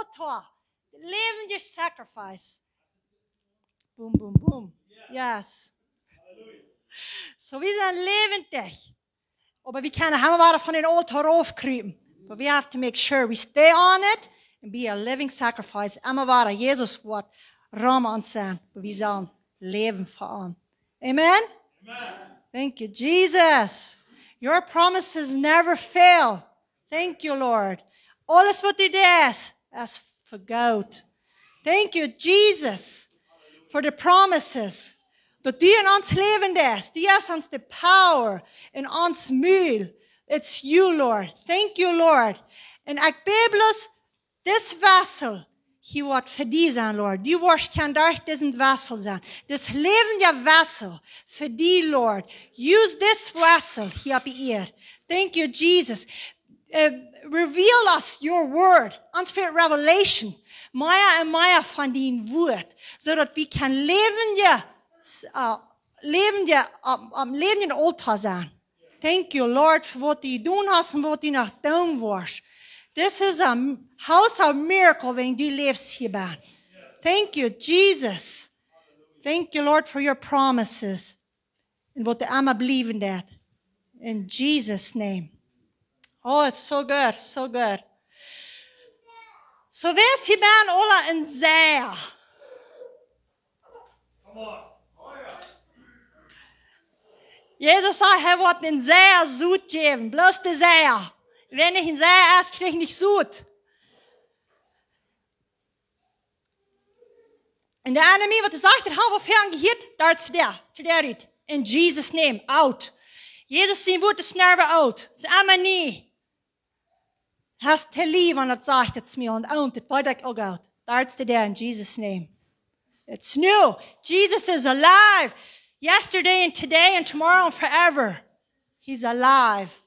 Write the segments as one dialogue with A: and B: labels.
A: altar. Levende sacrifice. Boom, boom, boom. Yes. So wir sind lebendig. Aber wir können immer von den Altar aufkriegen. But we have to make sure we stay on it and be a living sacrifice. Immer wieder Jesus Wort Raum an sein. Wir sollen leben für ihn. Amen? Amen. Thank you, Jesus. Your promises never fail. Thank you, Lord. Alles wat u doet is vergoud. Thank you, Jesus, for the promises. Dat u in ons leven is. Du geeft ons the power in ons mul. It's you, Lord. Thank you, Lord. En ik biblos, this vessel, hier wordt voor die zijn, Lord. Die worst kan daar deze vessel zijn. This levende vessel, voor die, Lord. Use this vessel hier op eer. Thank you, Jesus. Reveal us your word. Ons voor revelation. Meer en meer van die woord. Zodat we kan levende altaar zijn. Thank you, Lord, voor wat u doen hast en wat u nog doen wordt. This is a house of miracle when you live here. Thank you, Jesus. Thank you, Lord, for your promises. And what I believe in that. In Jesus' name. Oh, it's so good, so good. So wees hier ben alle in zeer. Come on. Jesus sagt, hij wordt een zeer zoet geven. Bloß de zeer. Wenn ich ihn sehe, erst krieg ich nicht Sud. Und der Enemy, was er sagt, hat wofür angehört, da zu der Rüt. In Jesus' name, out. Jesus sein Wort ist never out. Es ist immer nie. Hast du lieb, wenn er sagt es mir und out, das wird auch out. Da zu der, in Jesus' name. It's new. Jesus is alive. Yesterday and today and tomorrow and forever. He's alive.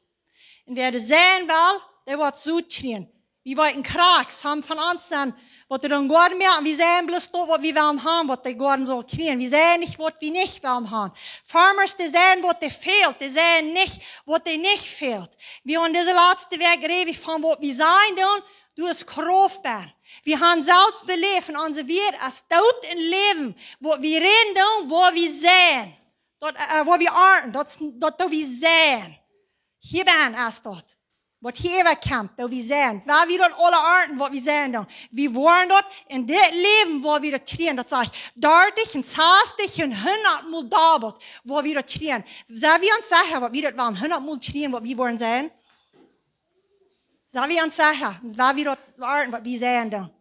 A: En wer de zijn wil, die wordt zoet kriegen. Wir wollten Kraks haben von uns dann, was wir dann gar mehr, wir sehen bloß da, was wir wollen haben, was die gar so kriegen. Wir sehen nicht, was wir nicht wollen haben. Farmers, die sehen, was die fehlt, die sehen nicht, was die nicht fehlt. Wir haben diese letzte Weg reden von, was wir sein tun, du es Kraft bist. Wir haben selbst belebt in unser Welt als daut in Leben, wo wir reden tun, wo wir sehen. Dort, wo wir arten, dort, wo wir sehen. Hier ben als dort. Wat hier even komt, dat we zijn. Waar we dat alle arten, wat we zijn dan. We worden dat in dit leven, waar we dat trainen. Dat zeg 30 en 60 en 100 mal dabelt, waar we dat trainen. Zou we ons zeggen, wat we dat wel 100 mal trainen, wat we worden zijn? Zou we ons zeggen, waar we dat arten, wat we zijn dan?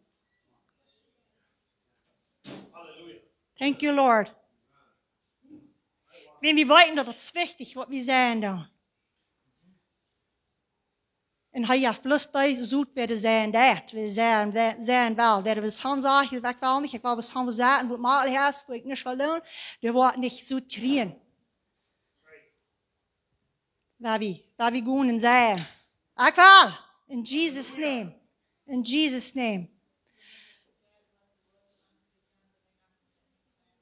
A: Halleluja. Thank you, Lord. Wenn wir weten dat het wichtig, wat we zijn dan. En hij heeft bloß die zoet werden zijn dat. We zijn wel. Dat we soms zeggen, ik wil niet, ik wil was soms zeggen, wat mal is, wat ik niet wil doen. Dat wordt niet zoet trien. Waar we gaan zijn. Ik wil. In Jesus' name. In Jesus' name.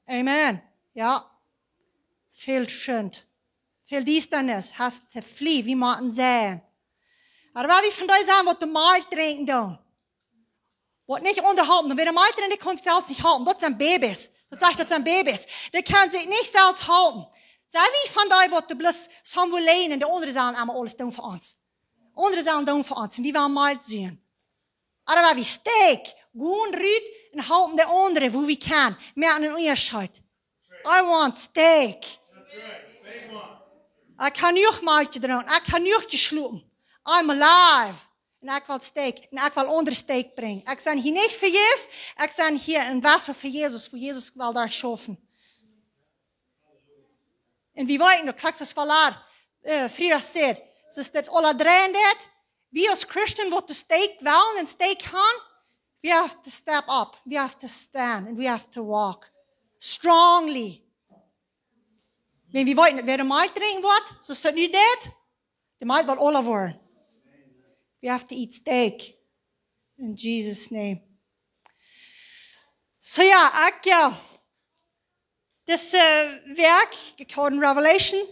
A: Amen. Ja. Veel schön. Veel diestanis. Hast te flie, wie moeten zijn. Maar waar we vandaag zijn, wat de maal drinken doen. Wat niet onderhouden. Dan weer de maal drinken, die kan zich zelfs niet houden. Dat zijn baby's. Dat zegt, dat zijn baby's. Die kan zich niet zelfs houden. Zijn we vandaag wat de blus samen willen en de anderen zijn allemaal alles doen voor ons. Anderen zijn doen voor ons. En wie willen maal zien. Maar waar we steek, gewoon ruut en houden de anderen, hoe we kan. Met een onderscheid. I want steak. Ik kan niet maaltje drinken. Ik kan niet gesloten. I'm alive. En ik wil steek. En ik wil onder steek brengen. Ik ben hier niet voor Jezus. Ik ben hier een wasser voor Jezus wil daar schaffen. En wie weten, dat krijgt het verlaat. Frida zegt, ze is dat alle drie dat. We als Christen wat de steek willen en steek gaan. We have to step up. We have to stand. And we have to walk. Strongly. Wenn we weten dat weer de maal drinken wordt. Zo is dat nu dat. De maal wil alle worden. We have to eat steak. In Jesus' name. So ja, this werk, ik had een revelation.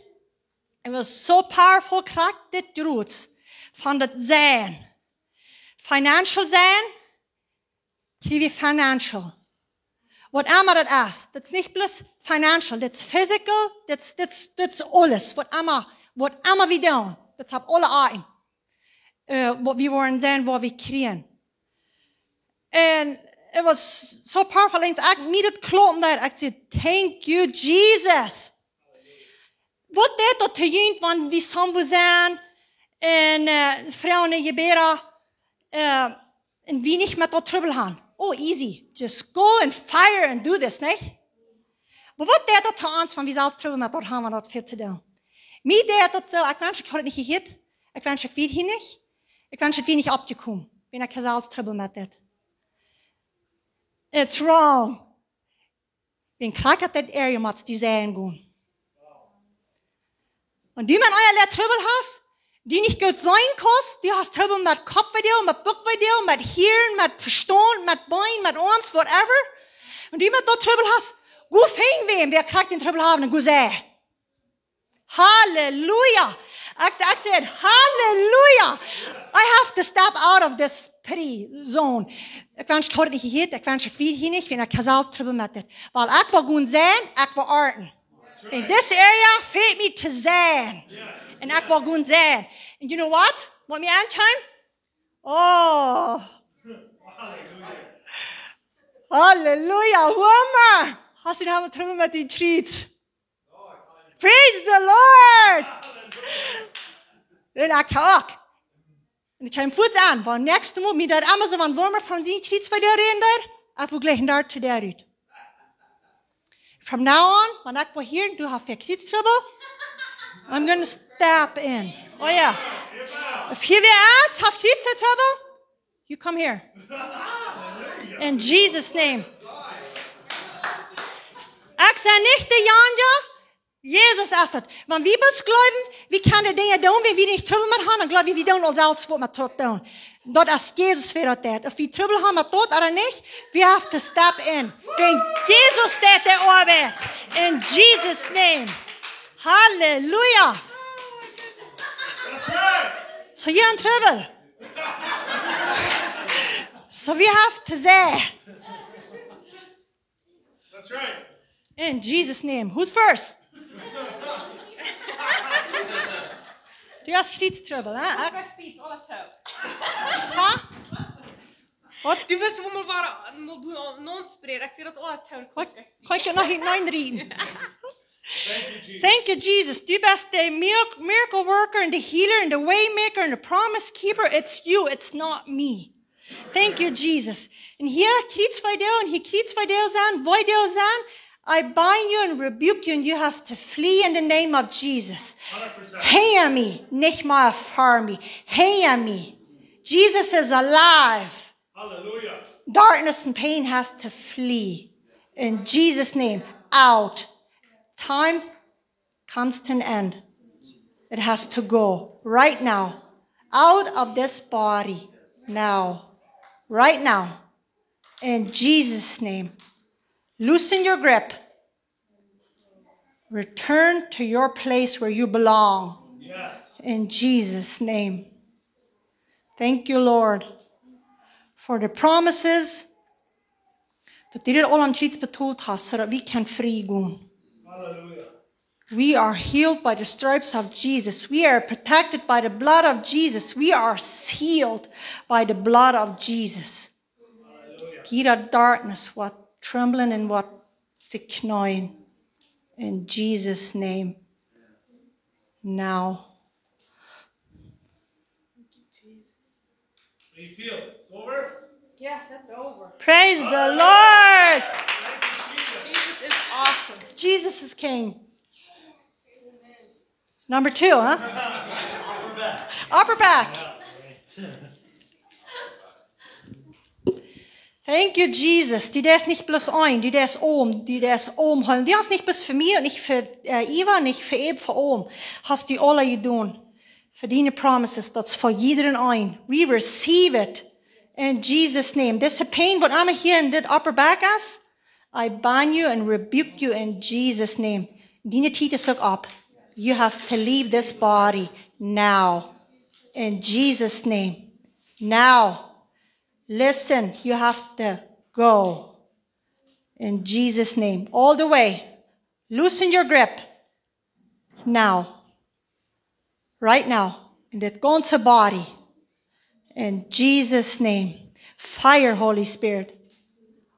A: It was so powerful, krijg dit roots van het zijn. Financial zijn, kriegen wir financial. Wat immer das ist, das ist nicht bloß financial, das ist physical, das ist alles. Was immer wir tun, das hat alle ein. Wat wir wollen sehen, was wir kriegen. And it was so powerful. Eens ik niet het kloppen daar. Ik zei, thank you, Jesus. Wat deed dat te jint, want we samen zijn en vrouwen en geberen en wie niet met dat trouble gaan. Oh, easy. Just go and fire and do this, niet? Maar wat deed dat te ons, van wie zelfs trouble met dat gaan, wat veel te doen? Mij deed dat zo, ik wens ik had het niet gehoord. Ik wens ik weet hier niet. Ik wens het weer niet opgekomen. Ben ik zelfs trouble met dit. It's wrong. Wenn krank at that area must die sein gehen. Und die man allerlei Trouble hast, die nicht gut sein kannst, die hast Trouble mit Kopfvideo, mit Buchvideo, mit Hirn, mit Verstand, mit Bein, mit Arms, whatever. Und die mit dort Trouble hast, gut fein wem, wer krank den Trouble haben, gut sei. Halleluja. I said, hallelujah. I have to step out of this pity zone. Ik wens ik had het niet gehoord, ik wens ik weer hier niet, vind ik zelf trouble met dit. Want ik wil gewoon zijn, ik wil arten. In this area, feit me te zijn. En ik wil gewoon zijn. And you know what? Wat me aankomt? Oh. Hallelujah. Woman. Hast du nou trouble met die treats? Praise the Lord. En ik ook. En ik kwam voets aan, want next moment, met dat allemaal zo van wormen van zien, iets van daar in daar, ik wil gleich daar te daaruit. From now on, when ik wil hier, du hast iets trouble, I'm going to step in. Oh yeah. If you ask, have iets trouble, you come here. In Jesus' name. Ik zei niet de Janja, Jesus ist das. Wenn wir best glauben, wir können Dinge tun, wenn wir nicht Trouble mit haben, dann glauben wir tun uns selbst, was wir tun. Das ist Jesus für das. Ob wir Trouble haben mit dort oder nicht, wir have to step in. Wenn Jesus steht der Arbeit. In Jesus' name. Halleluja. So you're in trouble. So we have to say.
B: That's right.
A: In Jesus' name. Who's first? Du hast Kriegstrouble, hè? Huh? Wat?
C: Du wist hoe we waren non-spreken. Ik zie dat alle touw.
A: Kan ik je nog niet reden? Thank you, Jesus. Du bent the miracle worker and the healer and the way maker and the promise keeper. It's you, it's not me. Thank you, Jesus. En hier kriegstvideo en hier kriegstvideo zijn, video zijn. I bind you and rebuke you, and you have to flee in the name of Jesus.
B: 100%.
A: Hear me, nicht mal for me. Hear me. Jesus is alive.
B: Hallelujah.
A: Darkness and pain has to flee. In Jesus' name, out. Time comes to an end. It has to go right now. Out of this body. Now. Right now. In Jesus' name. Loosen your grip. Return to your place where you belong.
B: Yes.
A: In Jesus' name. Thank you, Lord, for the promises that you did all on sheets betold us so that we can free go.
B: Hallelujah.
A: We are healed by the stripes of Jesus. We are protected by the blood of Jesus. We are sealed by the blood of Jesus. Get out darkness, what trembling and what to knowing. In Jesus' name. Now.
B: Do you feel it? It's over?
C: Yes, that's over.
A: Praise the Lord.
C: Jesus is awesome.
A: Jesus is King. Number 2, huh?
B: Upper back.
A: Upper back. Thank you, Jesus. Die ist nicht bloß ein, die ist oben holen. Die hast nicht bloß für mich und nicht für Eva, nicht für Eb, für oben. Hast die alle getan. Für deine promises, that's for jeden ein. We receive it in Jesus' name. This pain, what I'm here in the upper back as, I bind you and rebuke you in Jesus' name. Deine Tite suck up. You have to leave this body now. In Jesus' name. Now. Listen, you have to go. In Jesus' name. All the way. Loosen your grip. Now. Right now. In dit ganze body. In Jesus' name. Fire, Holy Spirit.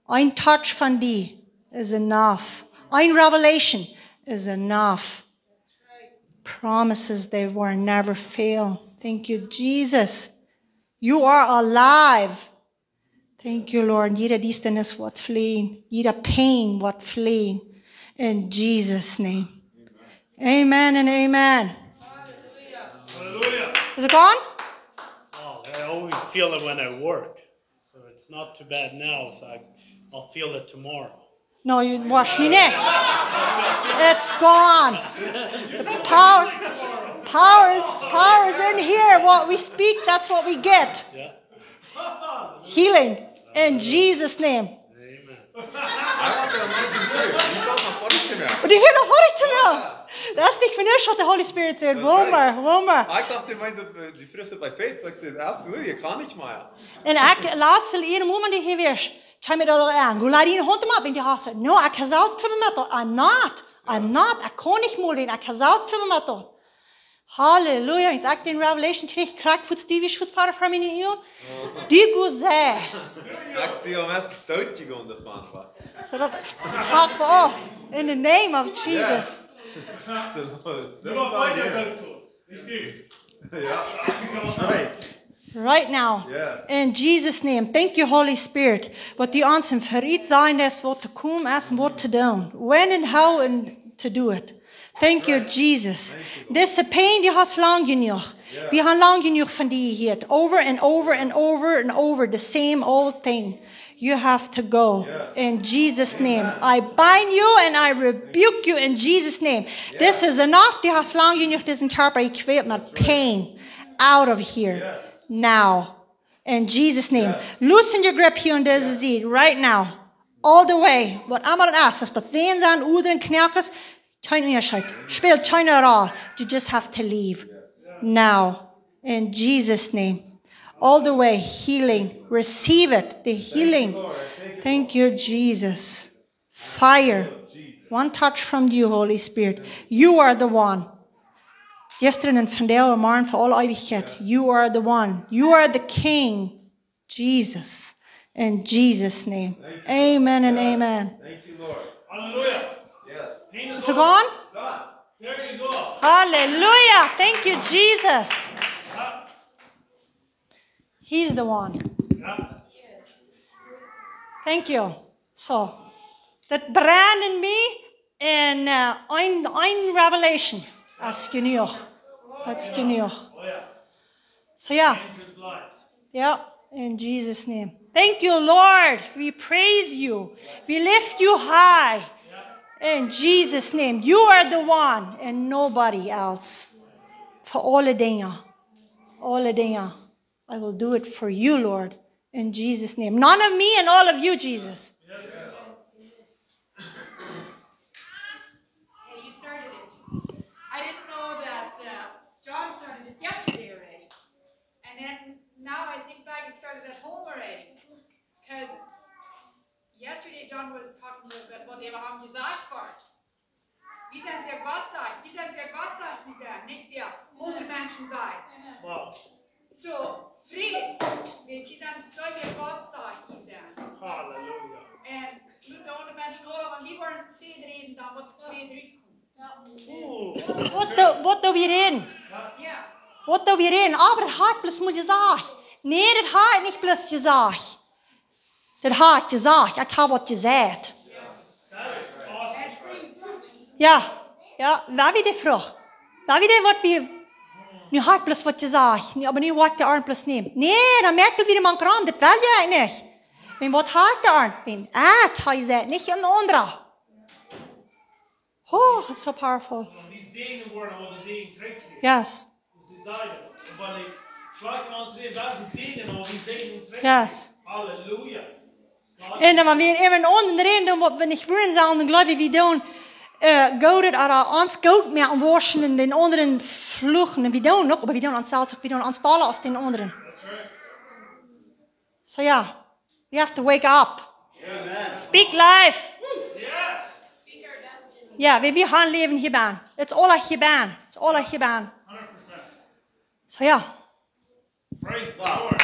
A: Ein touch van die is enough. Ein revelation is enough. Promises they will never fail. Thank you, Jesus. You are alive. Thank you, Lord. Jeder duisternis wordt fleen. Jeder pain wordt fleen. In Jesus' name. Amen and amen.
B: Hallelujah.
A: Is it gone?
B: Oh, I always feel it when I work. So it's not too bad now. So I'll feel it tomorrow.
A: No, you wash me neck. It's gone. Power is in here. What we speak, that's what we get.
B: Yeah.
A: Healing in Jesus' name.
B: Amen.
A: Und ich will noch vorig zu mir. Das ist nicht finished, what the Holy Spirit said. Womer.
D: Ik dacht in mensen die frusten bij faith, so ik zei, absoluut, je kan niet maar.
A: En ik laat ze in een moment die hier wees. Kan me dat aan? Hoe laat je een hond op in die hasse? No, ik kan zelfs terug met dat. I'm not. Ik kan niet moeilijk. Ik kan zelfs terug met dat. Halleluja. Ik zeg in Revelation kreeg kraakvoets die wies voetsvader van mij niet. Die goed zei.
D: Ik zie al mensen doodje gaan ervan.
A: So dat hakken we af. In the name of Jesus.
D: Dat
B: You
D: is
B: don't
D: zo
B: find
D: hier.
B: that cool. Refuse.
D: Ja, that's right.
A: Right now.
D: Yes.
A: In Jesus' name. Thank you, Holy Spirit. Wat die ons voor iets zijn is wat te komen is en wat te doen. When and how and to do it. Thank you, Jesus. Deze pain die has lang genoeg. We gaan lang genoeg van die hier. Over and over and over and over. The same old thing. You have to go. In Jesus' name. I bind you and I rebuke you in Jesus' name. This is enough. Die has lang genoeg deze körper gekweelt met pain. Out of here. Now. In Jesus' name. Loosen your grip here on this seat right now. All the way. Wat allemaal ask. Of dat zeen zijn, oederen, knakkers. Speelt China at all. You just have to leave. Now. In Jesus' name. All the way. Healing. Receive it. The healing. Thank you, Jesus. Fire. One touch from you, Holy Spirit. You are the one. Gestern and vandaag en morgen voor alle eeuwigheid. You are the one. You are the King. Jesus. In Jesus' name. Amen and amen.
D: Thank you, Lord.
B: Hallelujah.
D: Yes.
B: Pain
A: Is it gone?
D: Done.
B: There you go.
A: Hallelujah. Thank you, Jesus.
B: Yeah.
A: He's the one.
B: Yeah.
A: Thank you. So, that brand in me and ein revelation. That's genoeg. That's genoeg.
B: Oh yeah.
A: So yeah.
B: Dangerous lives.
A: Yeah, in Jesus' name. Thank you, Lord. We praise you. We lift you high. In Jesus' name. You are the one and nobody else. For alle dingen. Alle dingen. I will do it for you, Lord. In Jesus' name. None of me and all of you, Jesus.
C: Hey, you started it. I didn't know that John started it yesterday already. And then now I think back it started at home already. Because yesterday John was talking a little bit about the haben gesagt wordt. Wie zijn der Gott sagt? Wie zijn der Gott sagt? Wie zijn? Nicht der Hundemenschen sein.
B: Wow.
C: So, Frieden. Weet je, zijn dat der Gott sagt, wie zijn.
B: Hallelujah.
C: En moet de Hundemenschen horen, want die worden vrede reden dan wat vrede uitkomt.
A: Wat doen we reden?
C: Ja.
A: Wat doen we reden? Aber het hat bloß moet je zeggen. Nee, het hat niet bloß gezegd. Het hat gezegd. Ik heb wat gezegd. Ja, dat wie de vraag. Dat wie de wat we... Nu hat bloß wat gezegd. Aber nu wat de arm bloß neemt. Nee, dan merkt je wie de man kram. Dat wil je niet. Men wat hat de arm? Men hat gezegd. Niet een andere. Oh, it's so powerful.
B: Die Segen worden, aber die Segen trägt nicht.
A: Yes.
B: Sie sagen es. Weil ich schlage uns reden, da die Segen, aber die Segen trägt
A: Yes.
B: Halleluja.
A: En dan weer even onder reden, wat we niet willen zijn, dan geloof ik, we doen gouden, ons goud meer aan waschen en den anderen vluchten. En we doen ook, maar we doen ons zelfs ook, we doen ons talen als den anderen.
B: That's right.
A: So yeah, we have to wake up Speak life.
E: Yes.
C: Speak our destiny.
A: Ja, wie han leven hierbaan. Het is alle hierbaan. Het is alle hierbaan.
E: 100%.
A: Så ja.
E: Praise the Lord.